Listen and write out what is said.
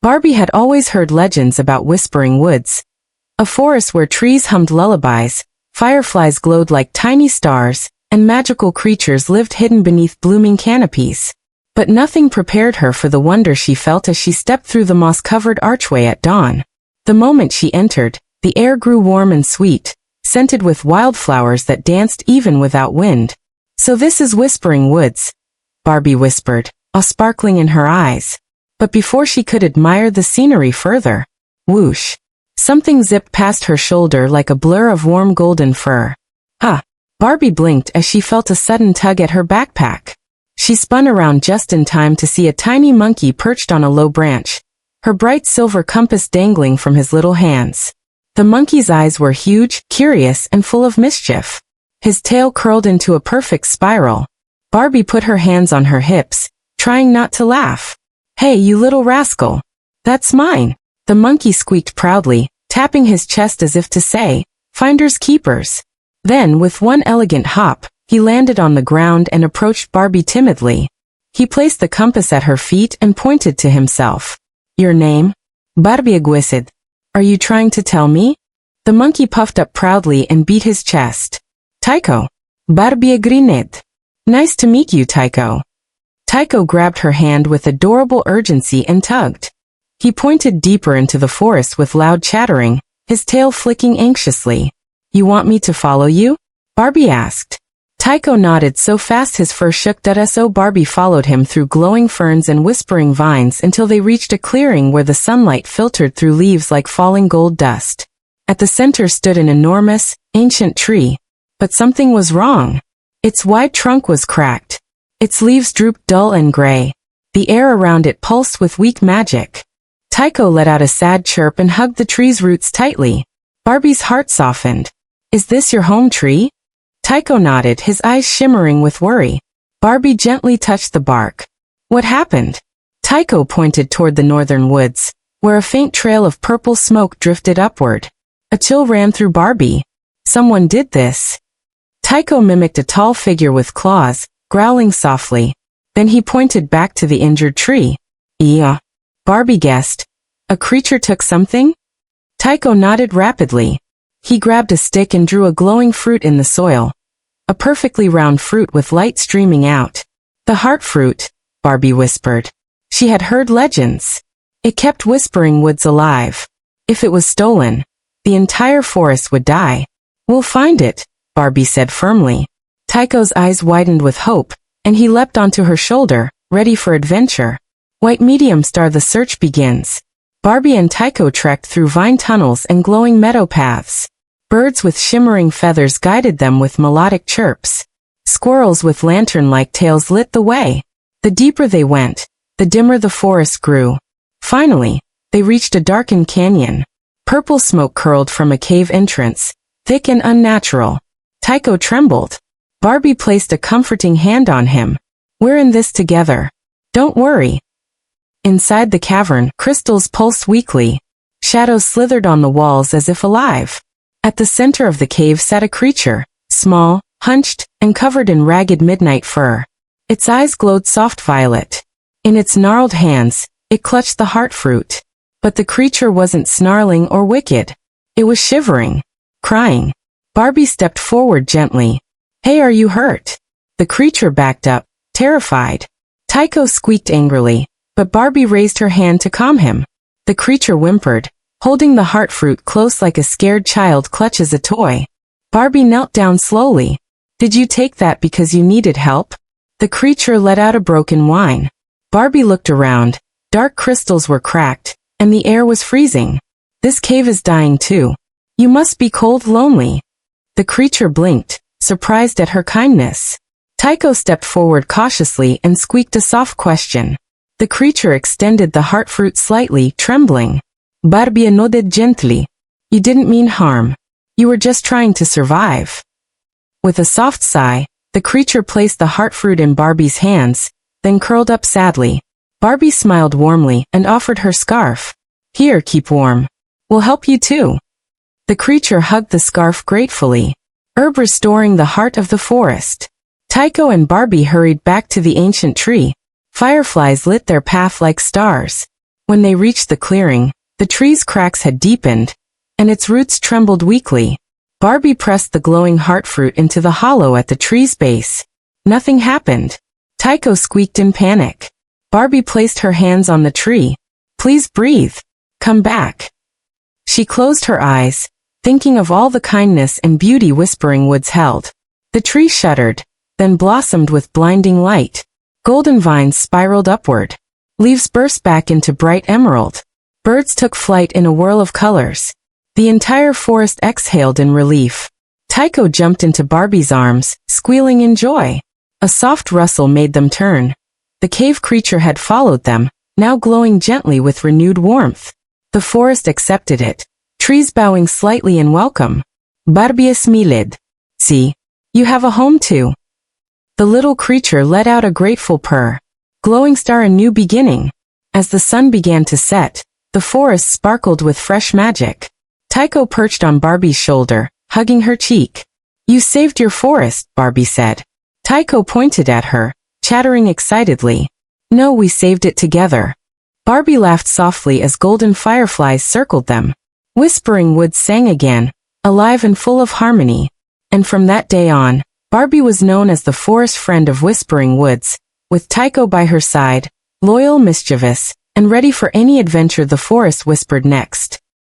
Barbie had always heard legends about whispering woods, a forest where trees hummed lullabies, fireflies glowed like tiny stars, and magical creatures lived hidden beneath blooming canopies. But nothing prepared her for the wonder she felt as she stepped through the moss-covered archway at dawn. The moment she entered, the air grew warm and sweet, scented with wildflowers that danced even without wind. "So this is Whispering Woods," Barbie whispered, a sparkling in her eyes. But before she could admire the scenery further, whoosh! Something zipped past her shoulder like a blur of warm golden fur. "Ah!" Barbie blinked as she felt a sudden tug at her backpack. She spun around just in time to see a tiny monkey perched on a low branch, her bright silver compass dangling from his little hands. The monkey's eyes were huge, curious, and full of mischief. His tail curled into a perfect spiral. Barbie put her hands on her hips, trying not to laugh. "Hey, you little rascal! That's mine!" The monkey squeaked proudly, tapping his chest as if to say, "Finders keepers." Then, with one elegant hop, he landed on the ground and approached Barbie timidly. He placed the compass at her feet and pointed to himself. "Your name?" "Barbie Aguisid. Are you trying to tell me?" The monkey puffed up proudly and beat his chest. "Tycho. Barbie Agrined. Nice to meet you, Tycho." Tycho grabbed her hand with adorable urgency and tugged. He pointed deeper into the forest with loud chattering, his tail flicking anxiously. "You want me to follow you?" Barbie asked. Tycho nodded so fast his fur shook. So Barbie followed him through glowing ferns and whispering vines until they reached a clearing where the sunlight filtered through leaves like falling gold dust. At the center stood an enormous, ancient tree. But something was wrong. Its wide trunk was cracked. Its leaves drooped dull and gray. The air around it pulsed with weak magic. Tycho let out a sad chirp and hugged the tree's roots tightly. Barbie's heart softened. "Is this your home tree?" Tycho nodded, his eyes shimmering with worry. Barbie gently touched the bark. "What happened?" Tycho pointed toward the northern woods, where a faint trail of purple smoke drifted upward. A chill ran through Barbie. Someone did this. Tycho mimicked a tall figure with claws, growling softly. Then he pointed back to the injured tree. "Yeah," Barbie guessed. "A creature took something?" Tycho nodded rapidly. He grabbed a stick and drew a glowing fruit in the soil. A perfectly round fruit with light streaming out. "The heart fruit," Barbie whispered. She had heard legends. It kept Whispering Woods alive. If it was stolen, the entire forest would die. "We'll find it," Barbie said firmly. Tycho's eyes widened with hope, and he leapt onto her shoulder, ready for adventure. White medium star, the search begins. Barbie and Tycho trekked through vine tunnels and glowing meadow paths. Birds with shimmering feathers guided them with melodic chirps. Squirrels with lantern-like tails lit the way. The deeper they went, the dimmer the forest grew. Finally, they reached a darkened canyon. Purple smoke curled from a cave entrance, thick and unnatural. Tycho trembled. Barbie placed a comforting hand on him. "We're in this together. Don't worry." Inside the cavern, crystals pulsed weakly. Shadows slithered on the walls as if alive. At the center of the cave sat a creature, small, hunched, and covered in ragged midnight fur. Its eyes glowed soft violet. In its gnarled hands, it clutched the heart fruit. But the creature wasn't snarling or wicked. It was shivering, crying. Barbie stepped forward gently. "Hey, are you hurt?" The creature backed up, terrified. Tycho squeaked angrily, but Barbie raised her hand to calm him. The creature whimpered, holding the heart fruit close like a scared child clutches a toy. Barbie knelt down slowly. "Did you take that because you needed help?" The creature let out a broken whine. Barbie looked around. Dark crystals were cracked, and the air was freezing. "This cave is dying too. You must be cold, lonely." The creature blinked, surprised at her kindness. Tycho stepped forward cautiously and squeaked a soft question. The creature extended the heart fruit slightly, trembling. Barbie nodded gently. "You didn't mean harm. You were just trying to survive." With a soft sigh, the creature placed the heart fruit in Barbie's hands, then curled up sadly. Barbie smiled warmly and offered her scarf. "Here, keep warm. We'll help you too." The creature hugged the scarf gratefully. Herb restoring the heart of the forest. Tycho and Barbie hurried back to the ancient tree. Fireflies lit their path like stars. When they reached the clearing, the tree's cracks had deepened, and its roots trembled weakly. Barbie pressed the glowing heart fruit into the hollow at the tree's base. Nothing happened. Tycho squeaked in panic. Barbie placed her hands on the tree. "Please breathe. Come back." She closed her eyes, thinking of all the kindness and beauty Whispering Woods held. The tree shuddered, then blossomed with blinding light. Golden vines spiraled upward. Leaves burst back into bright emerald. Birds took flight in a whirl of colors. The entire forest exhaled in relief. Tycho jumped into Barbie's arms, squealing in joy. A soft rustle made them turn. The cave creature had followed them, now glowing gently with renewed warmth. The forest accepted it, trees bowing slightly in welcome. Barbie smiled. "See, you have a home too." The little creature let out a grateful purr. Glowing star, a new beginning. As the sun began to set, the forest sparkled with fresh magic. Tycho perched on Barbie's shoulder, hugging her cheek. "You saved your forest," Barbie said. Tycho pointed at her, chattering excitedly. "No, we saved it together." Barbie laughed softly as golden fireflies circled them. Whispering Woods sang again, alive and full of harmony. And from that day on, Barbie was known as the forest friend of Whispering Woods, with Tycho by her side, loyal, mischievous, and ready for any adventure the forest whispered next.